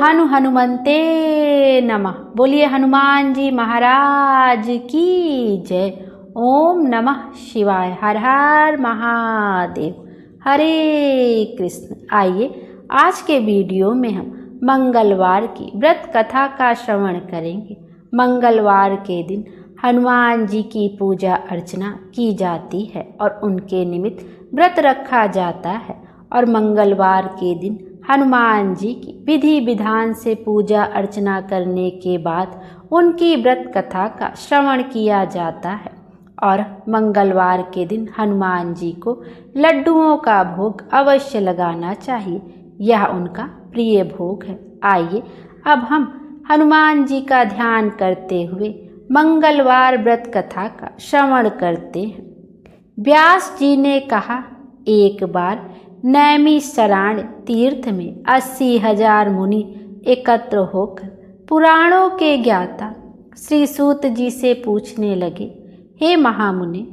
हनु हनुमते नमः। बोलिए हनुमान जी महाराज की जय। ओम नमः शिवाय। हर हर महादेव। हरे कृष्ण। आइए आज के वीडियो में हम मंगलवार की व्रत कथा का श्रवण करेंगे। मंगलवार के दिन हनुमान जी की पूजा अर्चना की जाती है और उनके निमित्त व्रत रखा जाता है। और मंगलवार के दिन हनुमान जी की विधि विधान से पूजा अर्चना करने के बाद उनकी व्रत कथा का श्रवण किया जाता है। और मंगलवार के दिन हनुमान जी को लड्डुओं का भोग अवश्य लगाना चाहिए, यह उनका प्रिय भोग है। आइए अब हम हनुमान जी का ध्यान करते हुए मंगलवार व्रत कथा का श्रवण करते हैं। व्यास जी ने कहा, एक बार नैमिषारण्य तीर्थ में 80,000 मुनि एकत्र होकर पुराणों के ज्ञाता श्री सूत जी से पूछने लगे, हे महामुनि,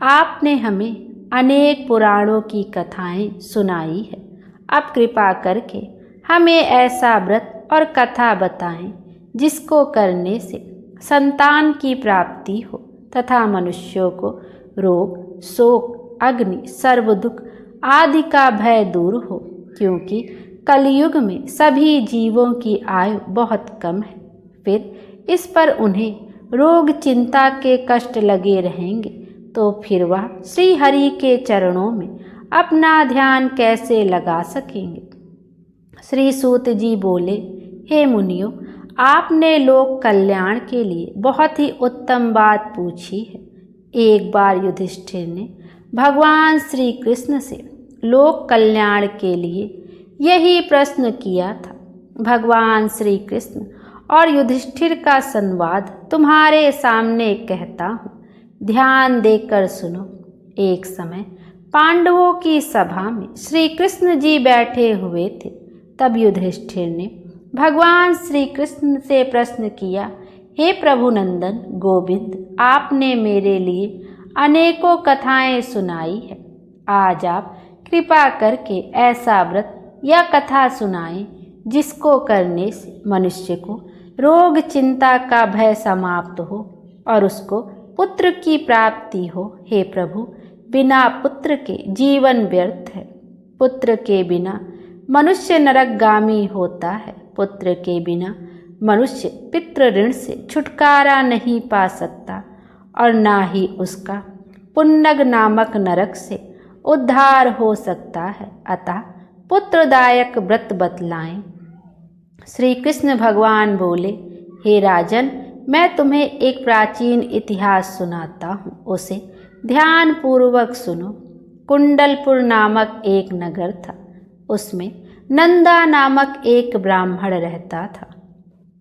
आपने हमें अनेक पुराणों की कथाएं सुनाई है। अब कृपा करके हमें ऐसा व्रत और कथा बताएं जिसको करने से संतान की प्राप्ति हो तथा मनुष्यों को रोग, शोक, अग्नि, सर्व दुख आदि का भय दूर हो, क्योंकि कलयुग में सभी जीवों की आयु बहुत कम है। फिर इस पर उन्हें रोग चिंता के कष्ट लगे रहेंगे, तो फिर वह श्री हरि के चरणों में अपना ध्यान कैसे लगा सकेंगे। श्री सूत जी बोले, हे मुनियों, आपने लोक कल्याण के लिए बहुत ही उत्तम बात पूछी है। एक बार युधिष्ठिर ने भगवान श्री कृष्ण से लोक कल्याण के लिए यही प्रश्न किया था। भगवान श्री कृष्ण और युधिष्ठिर का संवाद तुम्हारे सामने कहता हूँ, ध्यान देकर सुनो। एक समय पांडवों की सभा में श्री कृष्ण जी बैठे हुए थे। तब युधिष्ठिर ने भगवान श्री कृष्ण से प्रश्न किया, हे प्रभु नंदन गोविंद, आपने मेरे लिए अनेकों कथाएं सुनाई है। आज आप कृपा करके ऐसा व्रत या कथा सुनाएं जिसको करने से मनुष्य को रोग चिंता का भय समाप्त हो और उसको पुत्र की प्राप्ति हो। हे प्रभु, बिना पुत्र के जीवन व्यर्थ है। पुत्र के बिना मनुष्य नरकगामी होता है। पुत्र के बिना मनुष्य पितृ ऋण से छुटकारा नहीं पा सकता और ना ही उसका पुन्नग नामक नरक से उद्धार हो सकता है। अतः पुत्रदायक व्रत बतलाएं। श्री कृष्ण भगवान बोले, हे राजन, मैं तुम्हें एक प्राचीन इतिहास सुनाता हूँ, उसे ध्यान पूर्वक सुनो। कुंडलपुर नामक एक नगर था। उसमें नंदा नामक एक ब्राह्मण रहता था।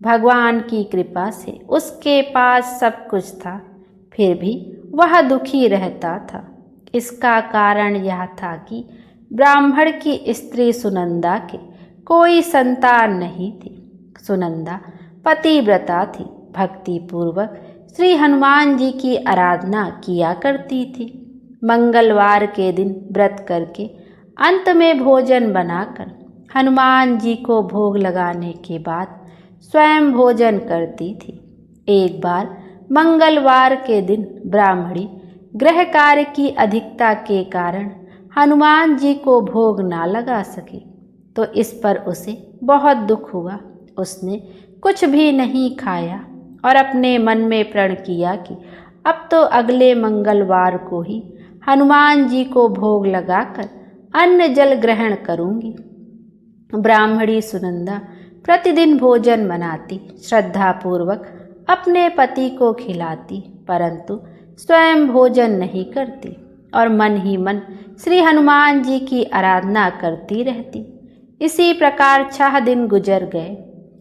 भगवान की कृपा से उसके पास सब कुछ था, फिर भी वह दुखी रहता था। इसका कारण यह था कि ब्राह्मण की स्त्री सुनंदा के कोई संतान नहीं थी। सुनंदा पतिव्रता थी, भक्ति पूर्वक श्री हनुमान जी की आराधना किया करती थी। मंगलवार के दिन व्रत करके अंत में भोजन बनाकर हनुमान जी को भोग लगाने के बाद स्वयं भोजन करती थी। एक बार मंगलवार के दिन ब्राह्मणी गृह कार्य की अधिकता के कारण हनुमान जी को भोग ना लगा सकी, तो इस पर उसे बहुत दुख हुआ। उसने कुछ भी नहीं खाया और अपने मन में प्रण किया कि अब तो अगले मंगलवार को ही हनुमान जी को भोग लगाकर अन्न जल ग्रहण करूंगी। ब्राह्मणी सुनंदा प्रतिदिन भोजन बनाती, श्रद्धापूर्वक अपने पति को खिलाती, परंतु स्वयं भोजन नहीं करती और मन ही मन श्री हनुमान जी की आराधना करती रहती। इसी प्रकार 6 दिन गुजर गए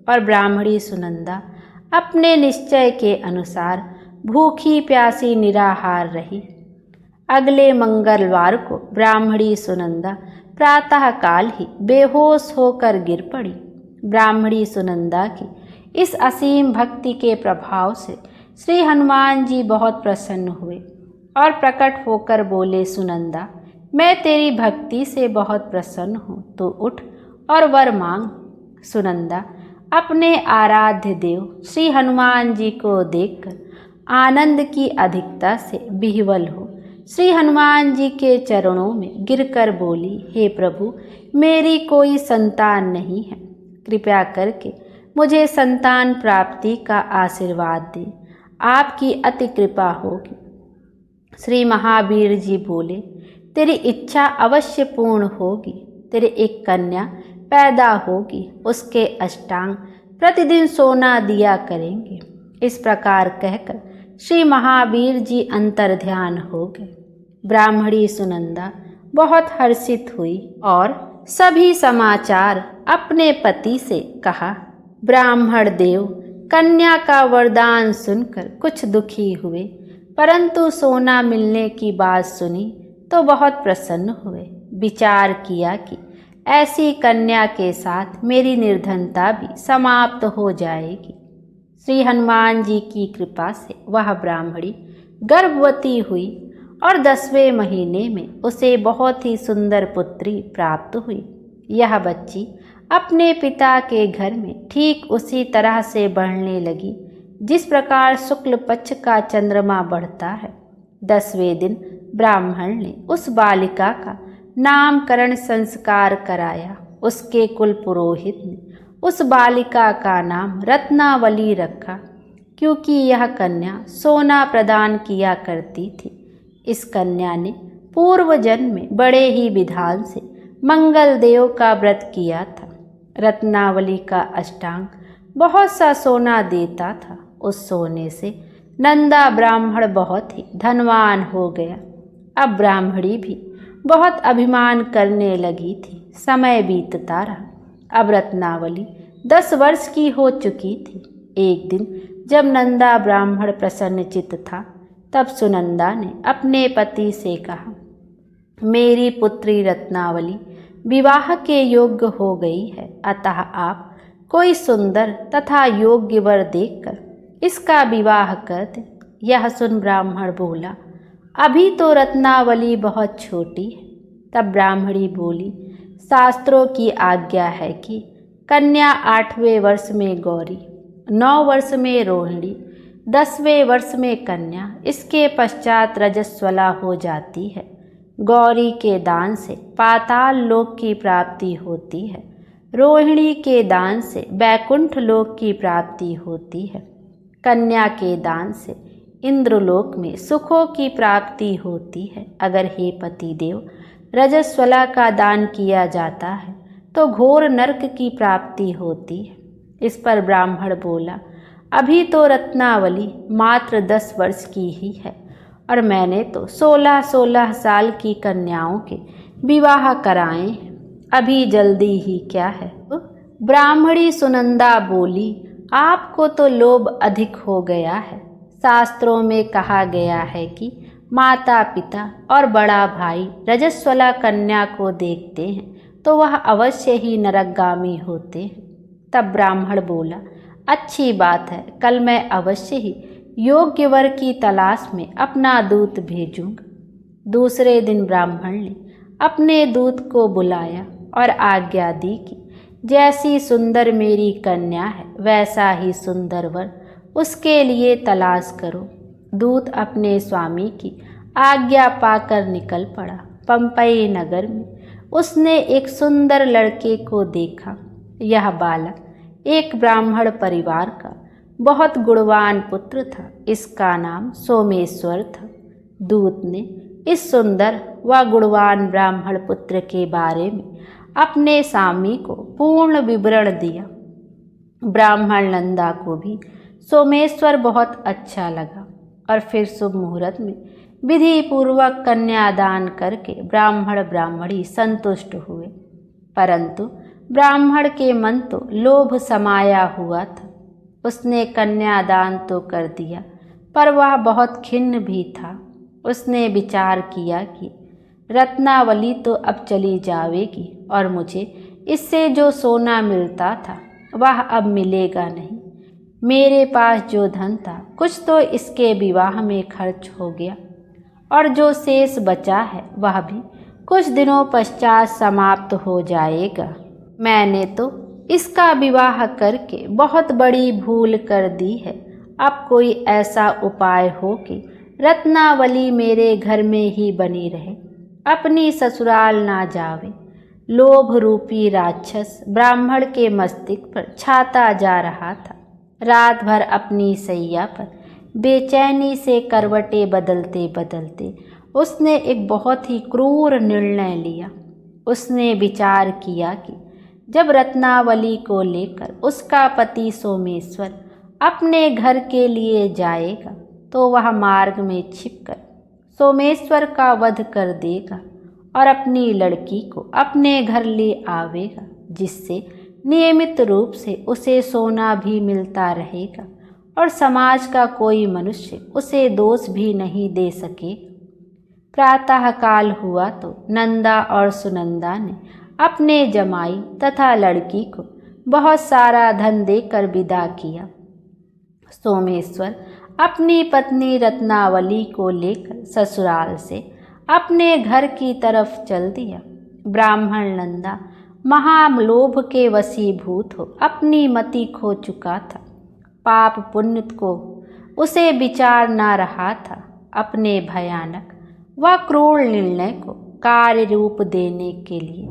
और ब्राह्मणी सुनंदा अपने निश्चय के अनुसार भूखी प्यासी निराहार रही। अगले मंगलवार को ब्राह्मणी सुनंदा प्रातःकाल ही बेहोश होकर गिर पड़ी। ब्राह्मणी सुनंदा की इस असीम भक्ति के प्रभाव से श्री हनुमान जी बहुत प्रसन्न हुए और प्रकट होकर बोले, सुनंदा, मैं तेरी भक्ति से बहुत प्रसन्न हूँ, तो उठ और वर मांग। सुनंदा अपने आराध्य देव श्री हनुमान जी को देखकर आनंद की अधिकता से विह्वल हो श्री हनुमान जी के चरणों में गिरकर बोली, हे प्रभु, मेरी कोई संतान नहीं है, कृपया करके मुझे संतान प्राप्ति का आशीर्वाद दें, आपकी अति कृपा होगी। श्री महावीर जी बोले, तेरी इच्छा अवश्य पूर्ण होगी, तेरे एक कन्या पैदा होगी, उसके अष्टांग प्रतिदिन सोना दिया करेंगे। इस प्रकार कहकर श्री महावीर जी अंतर ध्यान हो गए। ब्राह्मणी सुनंदा बहुत हर्षित हुई और सभी समाचार अपने पति से कहा। ब्राह्मण देव कन्या का वरदान सुनकर कुछ दुखी हुए, परंतु सोना मिलने की बात सुनी तो बहुत प्रसन्न हुए। विचार किया कि ऐसी कन्या के साथ मेरी निर्धनता भी समाप्त हो जाएगी। श्री हनुमान जी की कृपा से वह ब्राह्मणी गर्भवती हुई और 10वें महीने में उसे बहुत ही सुंदर पुत्री प्राप्त हुई। यह बच्ची अपने पिता के घर में ठीक उसी तरह से बढ़ने लगी जिस प्रकार शुक्ल पक्ष का चंद्रमा बढ़ता है। 10वें दिन ब्राह्मण ने उस बालिका का नामकरण संस्कार कराया। उसके कुल पुरोहित ने उस बालिका का नाम रत्नावली रखा, क्योंकि यह कन्या सोना प्रदान किया करती थी। इस कन्या ने पूर्व जन्म में बड़े ही विधान से मंगल देव का व्रत किया था। रत्नावली का अष्टांग बहुत सा सोना देता था। उस सोने से नंदा ब्राह्मण बहुत ही धनवान हो गया। अब ब्राह्मणी भी बहुत अभिमान करने लगी थी। समय बीतता रहा। अब रत्नावली 10 वर्ष की हो चुकी थी। एक दिन जब नंदा ब्राह्मण प्रसन्नचित्त था, तब सुनंदा ने अपने पति से कहा, मेरी पुत्री रत्नावली विवाह के योग्य हो गई है, अतः आप कोई सुंदर तथा योग्य वर देखकर इसका विवाह कर दें। यह सुन ब्राह्मण बोला, अभी तो रत्नावली बहुत छोटी है। तब ब्राह्मणी बोली, शास्त्रों की आज्ञा है कि कन्या 8वें वर्ष में गौरी, 9 वर्ष में रोहिणी, 10वें वर्ष में कन्या, इसके पश्चात रजस्वला हो जाती है। गौरी के दान से पाताल लोक की प्राप्ति होती है, रोहिणी के दान से बैकुंठ लोक की प्राप्ति होती है, कन्या के दान से इंद्रलोक में सुखों की प्राप्ति होती है। अगर हे पति देव रजस्वला का दान किया जाता है तो घोर नरक की प्राप्ति होती है। इस पर ब्राह्मण बोला, अभी तो रत्नावली मात्र 10 वर्ष की ही है और मैंने तो 16-16 साल की कन्याओं के विवाह कराए हैं, अभी जल्दी ही क्या है। ब्राह्मणी सुनंदा बोली, आपको तो लोभ अधिक हो गया है। शास्त्रों में कहा गया है कि माता पिता और बड़ा भाई रजस्वला कन्या को देखते हैं तो वह अवश्य ही नरकगामी होते हैं। तब ब्राह्मण बोला, अच्छी बात है, कल मैं अवश्य ही योग्य वर की तलाश में अपना दूत भेजूंगा। दूसरे दिन ब्राह्मण ने अपने दूत को बुलाया और आज्ञा दी कि जैसी सुंदर मेरी कन्या है वैसा ही सुंदर वर उसके लिए तलाश करो। दूत अपने स्वामी की आज्ञा पाकर निकल पड़ा। पंपई नगर में उसने एक सुंदर लड़के को देखा। यह बालक एक ब्राह्मण परिवार का बहुत गुणवान पुत्र था। इसका नाम सोमेश्वर था। दूत ने इस सुंदर व गुणवान ब्राह्मण पुत्र के बारे में अपने स्वामी को पूर्ण विवरण दिया। ब्राह्मण नंदा को भी सोमेश्वर बहुत अच्छा लगा और फिर शुभ मुहूर्त में विधि पूर्वक कन्यादान करके ब्राह्मण ब्राह्मणी संतुष्ट हुए। परंतु ब्राह्मण के मन तो लोभ समाया हुआ था। उसने कन्यादान तो कर दिया, पर वह बहुत खिन्न भी था। उसने विचार किया कि रत्नावली तो अब चली जाएगी और मुझे इससे जो सोना मिलता था वह अब मिलेगा नहीं। मेरे पास जो धन था कुछ तो इसके विवाह में खर्च हो गया और जो शेष बचा है वह भी कुछ दिनों पश्चात समाप्त हो जाएगा। मैंने तो इसका विवाह करके बहुत बड़ी भूल कर दी है। अब कोई ऐसा उपाय हो कि रत्नावली मेरे घर में ही बनी रहे, अपनी ससुराल ना जावे। लोभ रूपी राक्षस ब्राह्मण के मस्तिष्क पर छाता जा रहा था। रात भर अपनी सैया पर बेचैनी से करवटें बदलते बदलते उसने एक बहुत ही क्रूर निर्णय लिया। उसने विचार किया कि जब रत्नावली को लेकर उसका पति सोमेश्वर अपने घर के लिए जाएगा तो वह मार्ग में छिपकर सोमेश्वर का वध कर देगा और अपनी लड़की को अपने घर ले आवेगा, जिससे नियमित रूप से उसे सोना भी मिलता रहेगा और समाज का कोई मनुष्य उसे दोष भी नहीं दे सके। प्रातःकाल हुआ तो नंदा और सुनंदा ने अपने जमाई तथा लड़की को बहुत सारा धन देकर विदा किया। सोमेश्वर अपनी पत्नी रत्नावली को लेकर ससुराल से अपने घर की तरफ चल दिया। ब्राह्मण नंदा महालोभ के वशीभूत हो अपनी मति खो चुका था। पाप पुण्य को उसे विचार ना रहा था। अपने भयानक व क्रूर निर्णय को कार्य रूप देने के लिए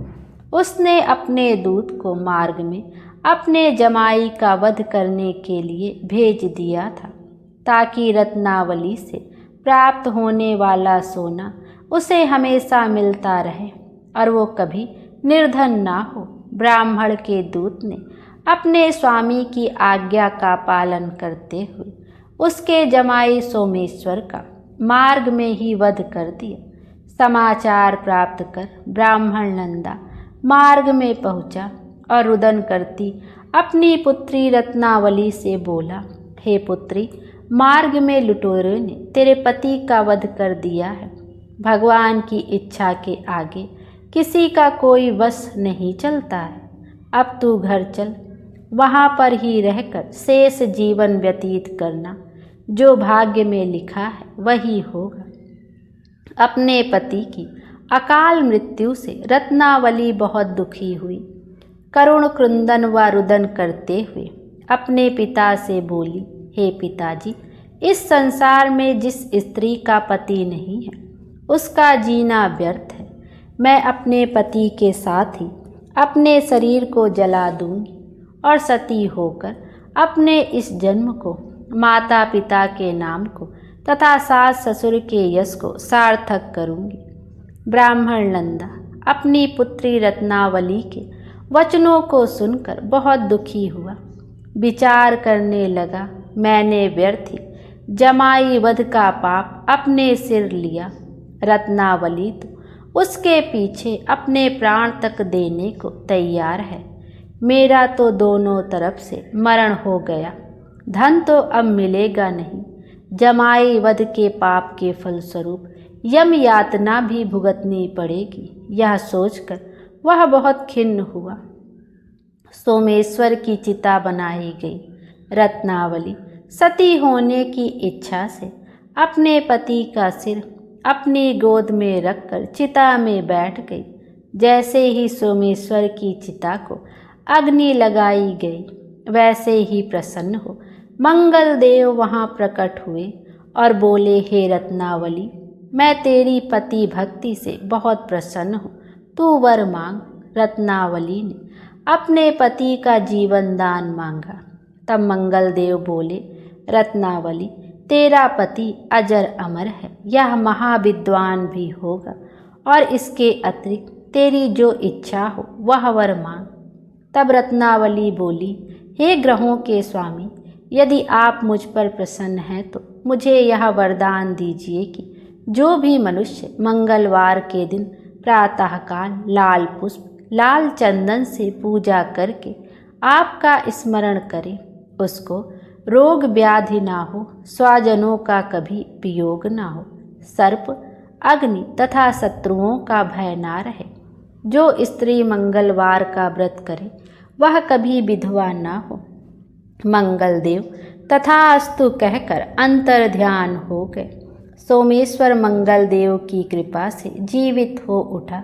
उसने अपने दूत को मार्ग में अपने जमाई का वध करने के लिए भेज दिया था, ताकि रत्नावली से प्राप्त होने वाला सोना उसे हमेशा मिलता रहे और वो कभी निर्धन ना हो। ब्राह्मण के दूत ने अपने स्वामी की आज्ञा का पालन करते हुए उसके जमाई सोमेश्वर का मार्ग में ही वध कर दिया। समाचार प्राप्त कर ब्राह्मण नंदा मार्ग में पहुंचा और रुदन करती अपनी पुत्री रत्नावली से बोला, हे पुत्री, मार्ग में लुटेरों ने तेरे पति का वध कर दिया है। भगवान की इच्छा के आगे किसी का कोई वश नहीं चलता है। अब तू घर चल, वहाँ पर ही रहकर शेष जीवन व्यतीत करना। जो भाग्य में लिखा है वही होगा। अपने पति की अकाल मृत्यु से रत्नावली बहुत दुखी हुई। करुण क्रंदन व रुदन करते हुए अपने पिता से बोली, हे पिताजी, इस संसार में जिस स्त्री का पति नहीं है उसका जीना व्यर्थ है। मैं अपने पति के साथ ही अपने शरीर को जला दूंगी और सती होकर अपने इस जन्म को, माता पिता के नाम को तथा सास ससुर के यश को सार्थक करूंगी। ब्राह्मण नंदा अपनी पुत्री रत्नावली के वचनों को सुनकर बहुत दुखी हुआ। विचार करने लगा, मैंने व्यर्थ ही जमाई वध का पाप अपने सिर लिया। रत्नावली तो उसके पीछे अपने प्राण तक देने को तैयार है। मेरा तो दोनों तरफ से मरण हो गया। धन तो अब मिलेगा नहीं। जमाई वध के पाप के फलस्वरूप यम यातना भी भुगतनी पड़ेगी। यह सोचकर वह बहुत खिन्न हुआ। सोमेश्वर की चिता बनाई गई। रत्नावली सती होने की इच्छा से अपने पति का सिर अपनी गोद में रखकर चिता में बैठ गई। जैसे ही सोमेश्वर की चिता को अग्नि लगाई गई, वैसे ही प्रसन्न हो मंगल देव वहाँ प्रकट हुए और बोले, हे रत्नावली, मैं तेरी पति भक्ति से बहुत प्रसन्न हूँ, तू वर मांग। रत्नावली ने अपने पति का जीवन दान मांगा। तब मंगल देव बोले, रत्नावली, तेरा पति अजर अमर है, यह महाविद्वान भी होगा और इसके अतिरिक्त तेरी जो इच्छा हो वह वर मांग। तब रत्नावली बोली, हे ग्रहों के स्वामी, यदि आप मुझ पर प्रसन्न हैं तो मुझे यह वरदान दीजिए कि जो भी मनुष्य मंगलवार के दिन प्रातःकाल लाल पुष्प लाल चंदन से पूजा करके आपका स्मरण करे, उसको रोग व्याधि ना हो, स्वजनों का कभी वियोग ना हो, सर्प अग्नि तथा शत्रुओं का भय ना रहे। जो स्त्री मंगलवार का व्रत करे वह कभी विधवा ना हो। मंगल देव तथास्तु कहकर अंतर ध्यान हो गए। सोमेश्वर मंगल देव की कृपा से जीवित हो उठा।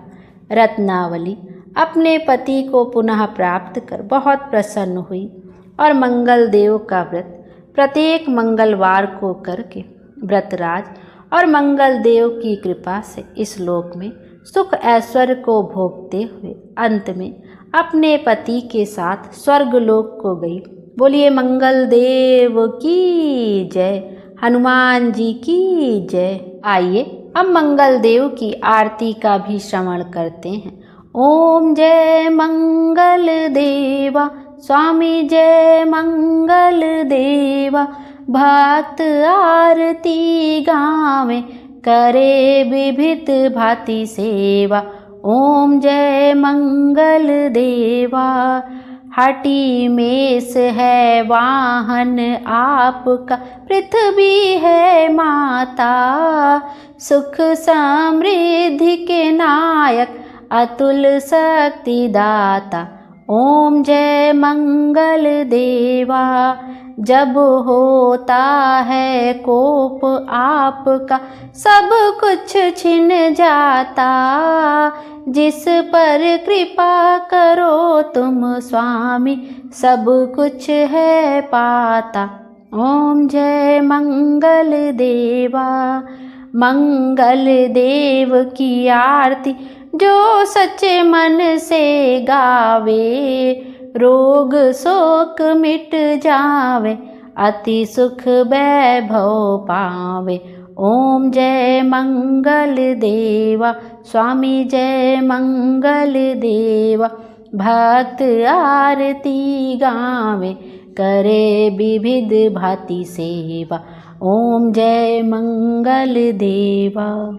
रत्नावली अपने पति को पुनः प्राप्त कर बहुत प्रसन्न हुई और मंगल देव का व्रत प्रत्येक मंगलवार को करके व्रतराज और मंगल देव की कृपा से इस लोक में सुख ऐश्वर्य को भोगते हुए अंत में अपने पति के साथ स्वर्गलोक को गई। बोलिए मंगल देव की जय, हनुमान जी की जय। आइए अब मंगल देव की आरती का भी श्रवण करते हैं। ओम जय मंगल देवा स्वामी जय मंगल देवा, भक्त आरती गावे करे विभित भांति सेवा। ओम जय मंगल देवा, हटी मेष है वाहन आपका, पृथ्वी है माता, सुख समृद्धि के नायक अतुल शक्ति दाता। ओम जय मंगल देवा, जब होता है कोप आपका सब कुछ छिन जाता, जिस पर कृपा करो तुम स्वामी सब कुछ है पाता। ओम जय मंगल देवा, मंगल देव की आरती जो सच्चे मन से गावे, रोग शोक मिट जावे अति सुख वैभव पावे। ओम जय मंगल देवा स्वामी जय मंगल देवा, भक्त आरती गावे करे विविध भांति सेवा। ओम जय मंगल देवा।